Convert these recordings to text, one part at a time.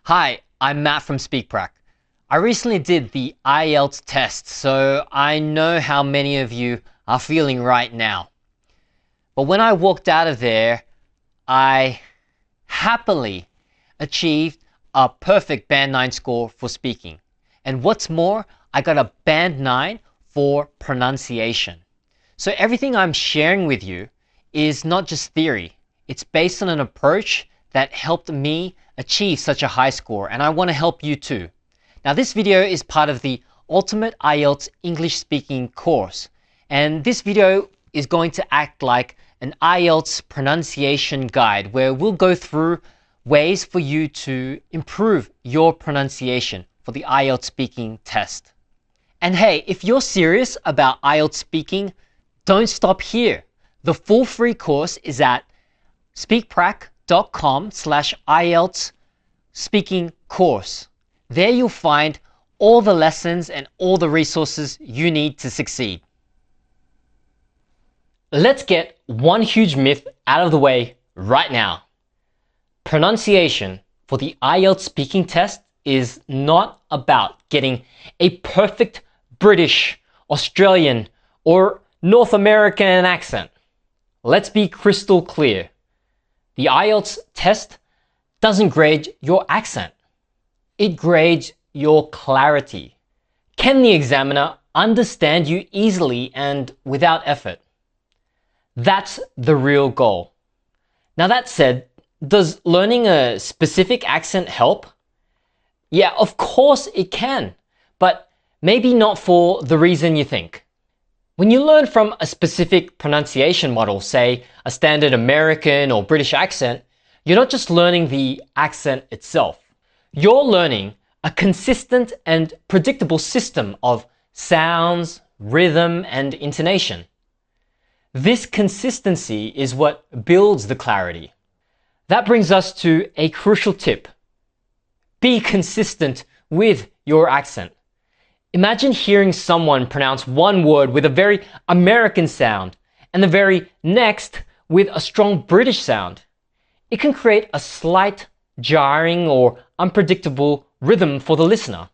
Hi, I'm Matt from SpeakPrac. I recently did the IELTS test, so I know how many of you are feeling right now. But when I walked out of there, I happily achieved a perfect Band 9 score for speaking. And what's more, I got a Band 9 for pronunciation. So everything I'm sharing with you is not just theory. It's based on an approach that helped me achieve such a high score, and I want to help you too. Now, this video is part of the Ultimate IELTS English Speaking course, and this video is going to act like an IELTS pronunciation guide where we'll go through ways for you to improve your pronunciation for the IELTS speaking test. And hey, if you're serious about IELTS speaking, don't stop here. The full free course is at speakprac.com/IELTS speaking course. There you'll find all the lessons and all the resources you need to succeed. Let's get one huge myth out of the way right now. Pronunciation for the IELTS speaking test is not about getting a perfect British, Australian, or North American accent. Let's be crystal clear. The IELTS test doesn't grade your accent. It grades your clarity. Can the examiner understand you easily and without effort? That's the real goal. Now that said, does learning a specific accent help? Yeah, of course it can, but maybe not for the reason you think. When you learn from a specific pronunciation model, say a standard American or British accent, you're not just learning the accent itself. You're learning a consistent and predictable system of sounds, rhythm, and intonation. This consistency is what builds the clarity. That brings us to a crucial tip. Be consistent with your accent. Imagine hearing someone pronounce one word with a very American sound and the very next with a strong British sound. It can create a slight jarring or unpredictable rhythm for the listener.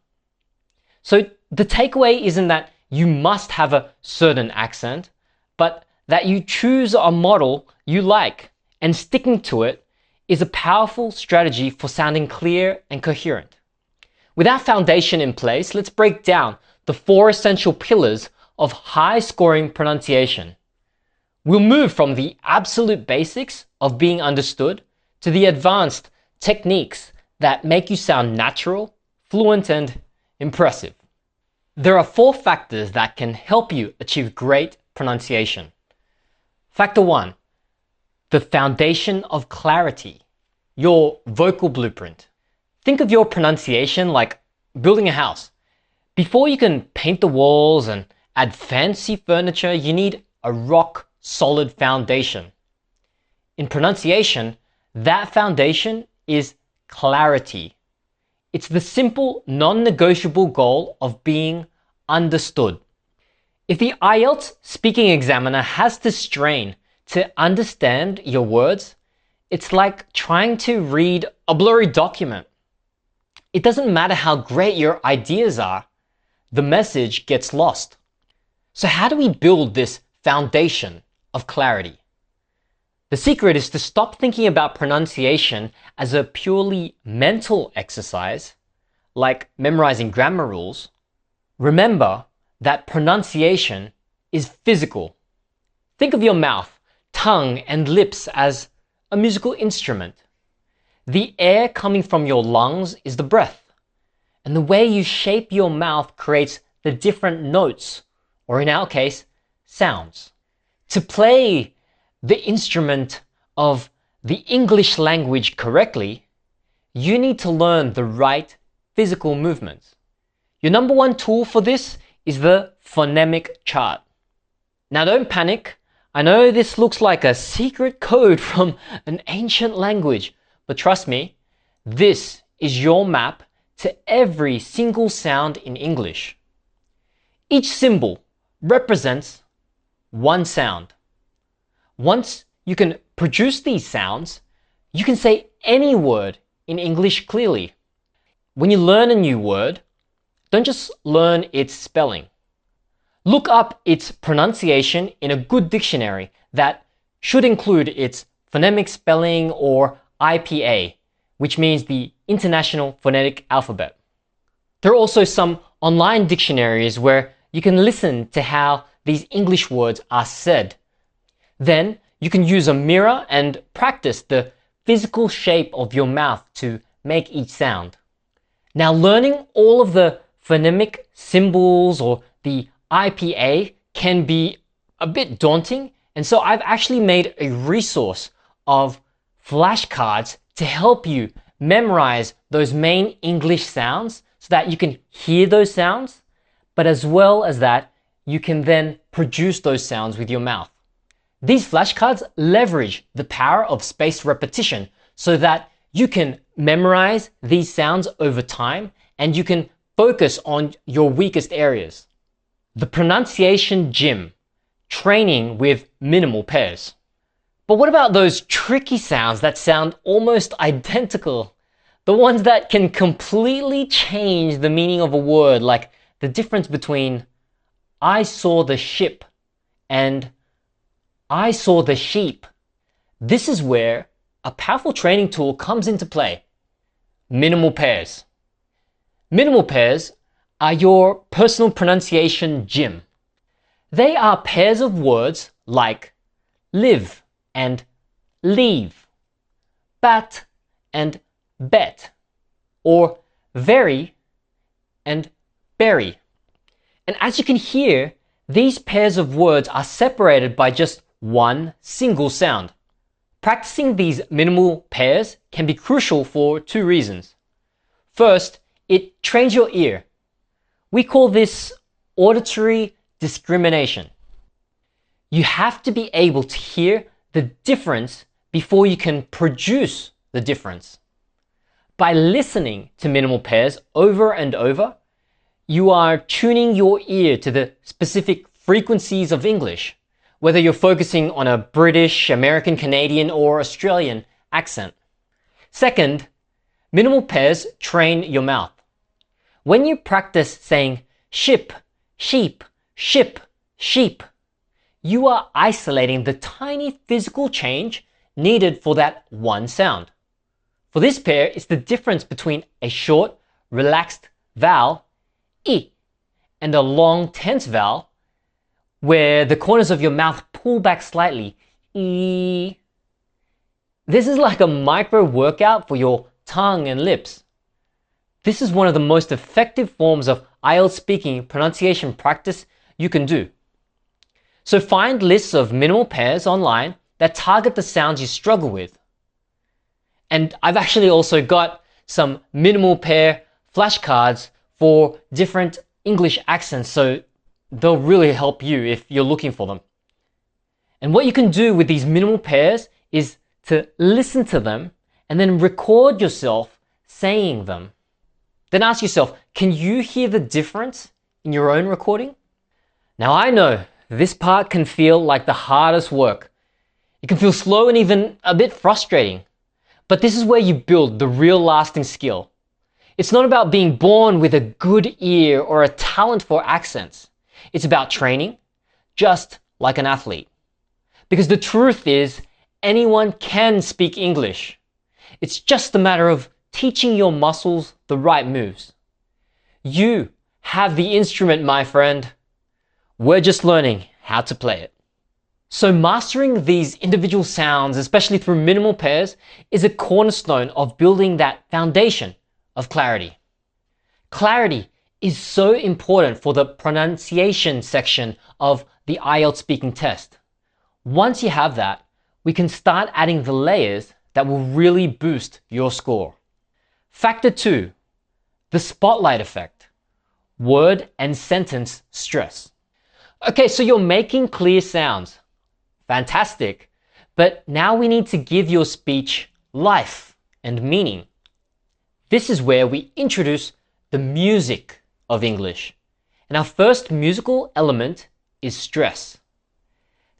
So the takeaway isn't that you must have a certain accent, but that you choose a model you like, and sticking to it is a powerful strategy for sounding clear and coherent. With our foundation in place, let's break down the 4 essential pillars of high-scoring pronunciation. We'll move from the absolute basics of being understood to the advanced techniques that make you sound natural, fluent, and impressive. There are 4 factors that can help you achieve great pronunciation. Factor 1, the foundation of clarity, your vocal blueprint. Think of your pronunciation like building a house. Before you can paint the walls and add fancy furniture, you need a rock-solid foundation. In pronunciation, that foundation is clarity. It's the simple, non-negotiable goal of being understood. If the IELTS speaking examiner has to strain to understand your words, it's like trying to read a blurry document. It doesn't matter how great your ideas are, the message gets lost. So how do we build this foundation of clarity? The secret is to stop thinking about pronunciation as a purely mental exercise, like memorizing grammar rules. Remember that pronunciation is physical. Think of your mouth, tongue, and lips as a musical instrument. The air coming from your lungs is the breath, and the way you shape your mouth creates the different notes, or in our case, sounds. To play the instrument of the English language correctly, you need to learn the right physical movements. Your number 1 tool for this is the phonemic chart. Now don't panic. I know this looks like a secret code from an ancient language, but trust me, this is your map to every single sound in English. Each symbol represents one sound. Once you can produce these sounds, you can say any word in English clearly. when you learn a new word, don't just learn its spelling. Look up its pronunciation in a good dictionary that should include its phonemic spelling or IPA, which means the International Phonetic Alphabet. There are also some online dictionaries where you can listen to how these English words are said. Then you can use a mirror and practice the physical shape of your mouth to make each sound. Now, learning all of the phonemic symbols or the IPA can be a bit daunting, and so I've actually made a resource of flashcards to help you memorize those main English sounds so that you can hear those sounds, but as well as that, you can then produce those sounds with your mouth. These flashcards leverage the power of spaced repetition so that you can memorize these sounds over time and you can focus on your weakest areas. The pronunciation gym, training with minimal pairs. But what about those tricky sounds that sound almost identical? The ones that can completely change the meaning of a word, like the difference between I saw the ship and I saw the sheep. This is where a powerful training tool comes into play. Minimal pairs. Minimal pairs are your personal pronunciation gym. They are pairs of words like live and leave, bat and bet, or very and bury. And as you can hear, these pairs of words are separated by just one single sound. Practicing these minimal pairs can be crucial for two reasons. First, it trains your ear. We call this auditory discrimination. You have to be able to hear the difference before you can produce the difference. By listening to minimal pairs over and over, you are tuning your ear to the specific frequencies of English, whether you're focusing on a British, American, Canadian, or Australian accent. Second, minimal pairs train your mouth. When you practice saying ship, sheep, ship, sheep, you are isolating the tiny physical change needed for that one sound. For this pair, it's the difference between a short, relaxed vowel, I, and a long, tense vowel, where the corners of your mouth pull back slightly, I. This is like a micro workout for your tongue and lips. This is one of the most effective forms of IELTS speaking pronunciation practice you can do. So find lists of minimal pairs online that target the sounds you struggle with. And I've actually also got some minimal pair flashcards for different English accents, so they'll really help you if you're looking for them. And what you can do with these minimal pairs is to listen to them and then record yourself saying them. Then ask yourself, can you hear the difference in your own recording? Now I know this part can feel like the hardest work. It can feel slow and even a bit frustrating. But this is where you build the real lasting skill. It's not about being born with a good ear or a talent for accents. It's about training, just like an athlete. Because the truth is, anyone can speak English. It's just a matter of teaching your muscles the right moves. You have the instrument, my friend. We're just learning how to play it. So mastering these individual sounds, especially through minimal pairs, is a cornerstone of building that foundation of clarity. Clarity is so important for the pronunciation section of the IELTS speaking test. Once you have that, we can start adding the layers that will really boost your score. Factor 2, the spotlight effect, word and sentence stress. Okay, so you're making clear sounds. Fantastic. But now we need to give your speech life and meaning. This is where we introduce the music of English. And our first musical element is stress.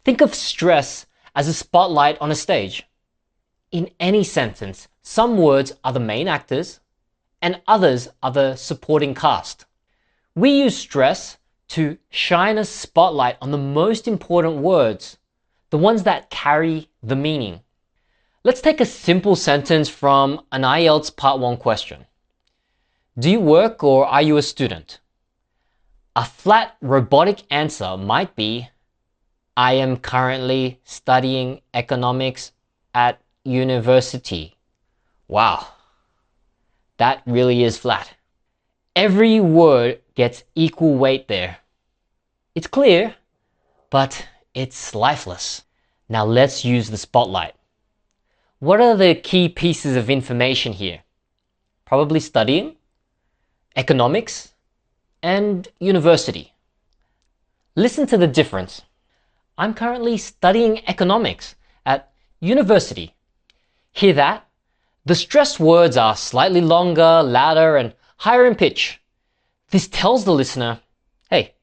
Think of stress as a spotlight on a stage. In any sentence, some words are the main actors and others are the supporting cast. We use stress to shine a spotlight on the most important words, the ones that carry the meaning. Let's take a simple sentence from an IELTS Part 1 question. Do you work or are you a student? A flat, robotic answer might be, I am currently studying economics at university. Wow, that really is flat. Every word gets equal weight there. It's clear, but it's lifeless. Now let's use the spotlight. What are the key pieces of information here? Probably studying, economics, and university. Listen to the difference. I'm currently studying economics at university. Hear that? The stressed words are slightly longer, louder, and higher in pitch. This tells the listener, hey,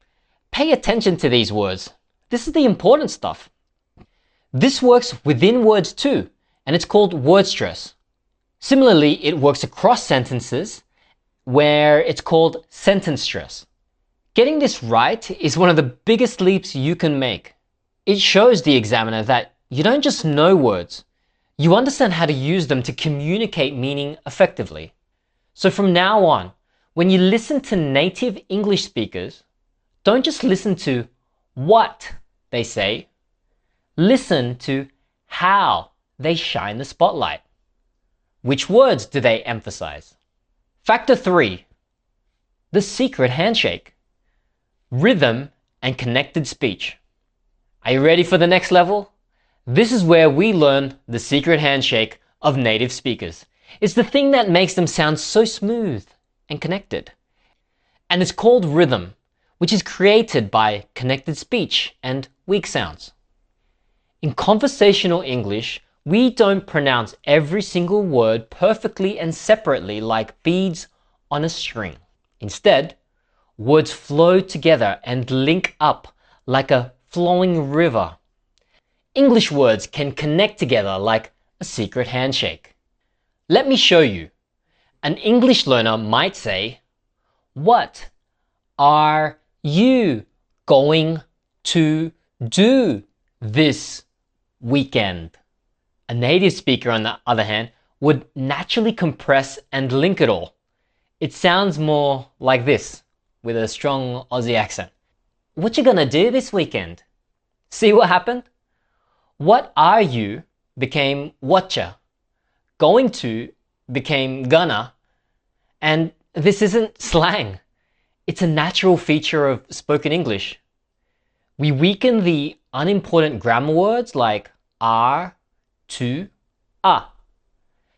pay attention to these words. This is the important stuff. This works within words too, and it's called word stress. Similarly, it works across sentences, where it's called sentence stress. Getting this right is one of the biggest leaps you can make. It shows the examiner that you don't just know words, you understand how to use them to communicate meaning effectively. So from now on, when you listen to native English speakers, don't just listen to what they say, listen to how they shine the spotlight. Which words do they emphasize? Factor 3, the secret handshake, rhythm and connected speech. Are you ready for the next level? This is where we learn the secret handshake of native speakers. It's the thing that makes them sound so smooth and connected. And it's called rhythm, which is created by connected speech and weak sounds. In conversational English, we don't pronounce every single word perfectly and separately like beads on a string. Instead, words flow together and link up like a flowing river. English words can connect together like a secret handshake. Let me show you. An English learner might say, what are you going to do this weekend? A native speaker, on the other hand, would naturally compress and link it all. It sounds more like this, with a strong Aussie accent. What you gonna do this weekend? See what happened? What are you became whatcha. Going to became gonna. And this isn't slang. It's a natural feature of spoken English. We weaken the unimportant grammar words like are, to, are,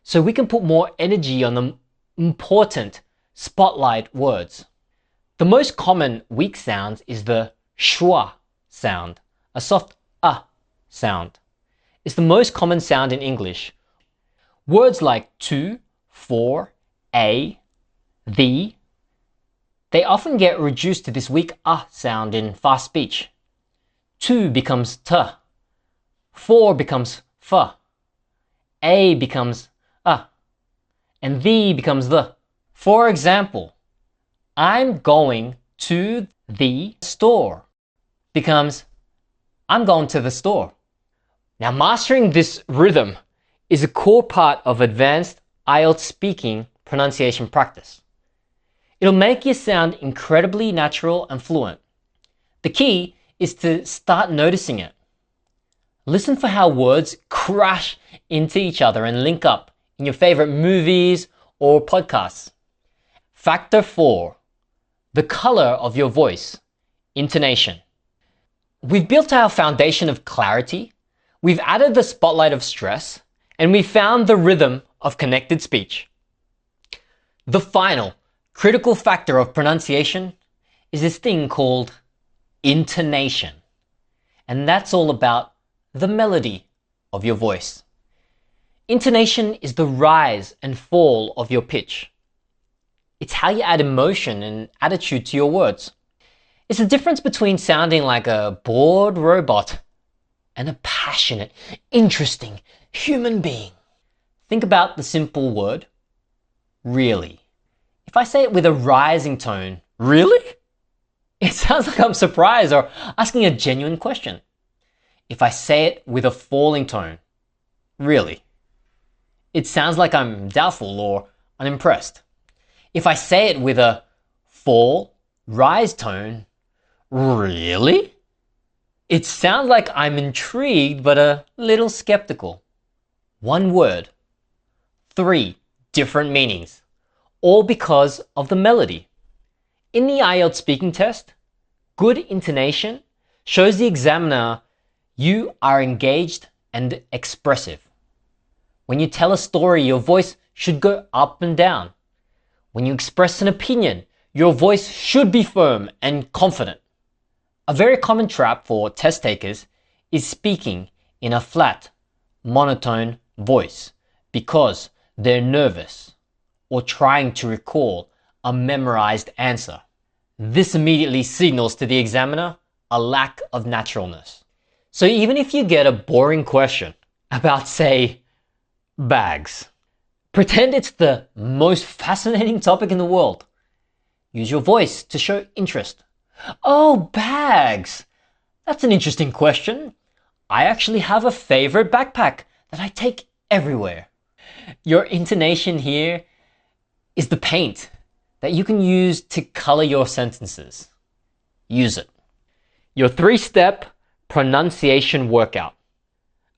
so we can put more energy on the important spotlight words. The most common weak sound is the schwa sound, a soft sound. It's the most common sound in English. Words like to, for, a, the, they often get reduced to this weak sound in fast speech. To becomes t, for becomes f, a becomes and the becomes the. For example, I'm going to the store becomes I'm going to the store. Now, mastering this rhythm is a core part of advanced IELTS speaking pronunciation practice. It'll make you sound incredibly natural and fluent. The key is to start noticing it. Listen for how words crash into each other and link up in your favorite movies or podcasts. Factor 4, the color of your voice, intonation. We've built our foundation of clarity, we've added the spotlight of stress, and we found the rhythm of connected speech. The final critical factor of pronunciation is this thing called intonation. And that's all about the melody of your voice. Intonation is the rise and fall of your pitch. It's how you add emotion and attitude to your words. It's the difference between sounding like a bored robot and a passionate, interesting human being. Think about the simple word, really. If I say it with a rising tone, really? It sounds like I'm surprised or asking a genuine question. If I say it with a falling tone, really? It sounds like I'm doubtful or unimpressed. If I say it with a fall, rise tone, really? It sounds like I'm intrigued but a little skeptical. One word, 3 different meanings, all because of the melody. In the IELTS speaking test, good intonation shows the examiner you are engaged and expressive. When you tell a story, your voice should go up and down. When you express an opinion, your voice should be firm and confident. A very common trap for test takers is speaking in a flat, monotone voice because they're nervous or trying to recall a memorized answer. This immediately signals to the examiner a lack of naturalness. So even if you get a boring question about, say, bags, pretend it's the most fascinating topic in the world. Use your voice to show interest. Oh, bags! That's an interesting question. I actually have a favorite backpack that I take everywhere. Your intonation here is the paint that you can use to color your sentences. Use it. Your 3-step pronunciation workout.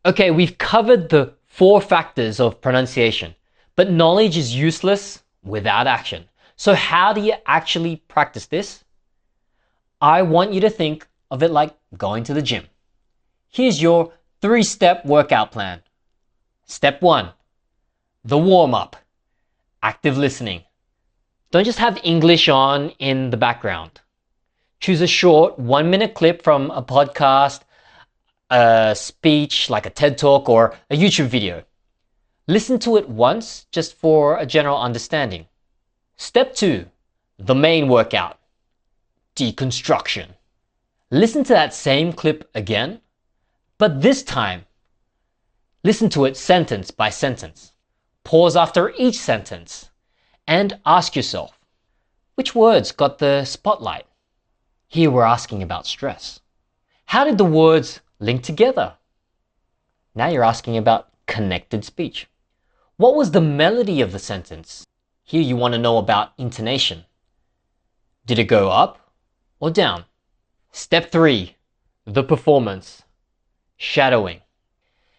Okay, we've covered the 4 factors of pronunciation, but knowledge is useless without action. So how do you actually practice this? I want you to think of it like going to the gym. Here's your 3-step workout plan. Step 1, the warm-up, active listening. Don't just have English on in the background. Choose a short 1-minute clip from a podcast, a speech like a TED Talk or a YouTube video. Listen to it once just for a general understanding. Step 2, the main workout, deconstruction. Listen to that same clip again, but this time, listen to it sentence by sentence. Pause after each sentence and ask yourself, which words got the spotlight? Here we're asking about stress. How did the words link together? Now you're asking about connected speech. What was the melody of the sentence? Here you want to know about intonation. Did it go up or down? Step 3, the performance, shadowing.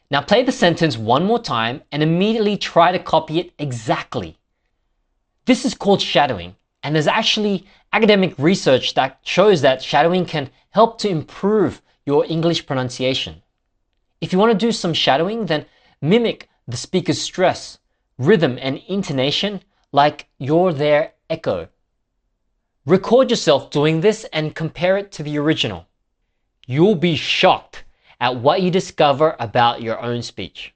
Now play the sentence one more time and immediately try to copy it exactly. This is called shadowing, and there's actually academic research that shows that shadowing can help to improve your English pronunciation. If you want to do some shadowing, then mimic the speaker's stress, rhythm, and intonation like you're their echo. Record yourself doing this and compare it to the original. You'll be shocked at what you discover about your own speech.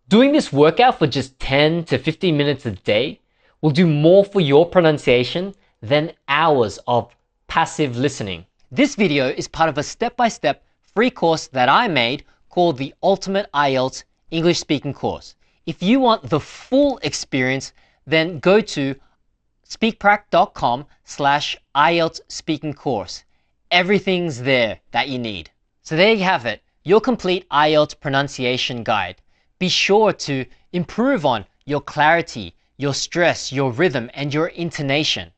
Doing this workout for just 10 to 15 minutes a day will do more for your pronunciation than hours of passive listening. This video is part of a step-by-step free course that I made called the Ultimate IELTS English Speaking Course. If you want the full experience, then go to speakprac.com/IELTS speaking course. Everything's there that you need. So there you have it, your complete IELTS pronunciation guide. Be sure to improve on your clarity, your stress, your rhythm, and your intonation.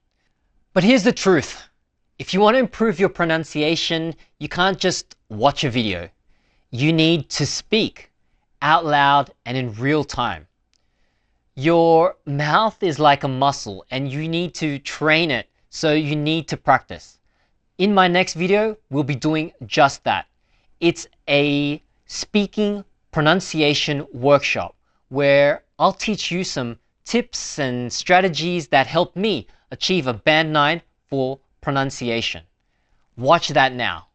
But here's the truth. If you want to improve your pronunciation, you can't just watch a video. You need to speak out loud and in real time. Your mouth is like a muscle and you need to train it, so you need to practice. In my next video, we'll be doing just that. It's a speaking pronunciation workshop where I'll teach you some tips and strategies that help me achieve a Band 9 for pronunciation. Watch that now.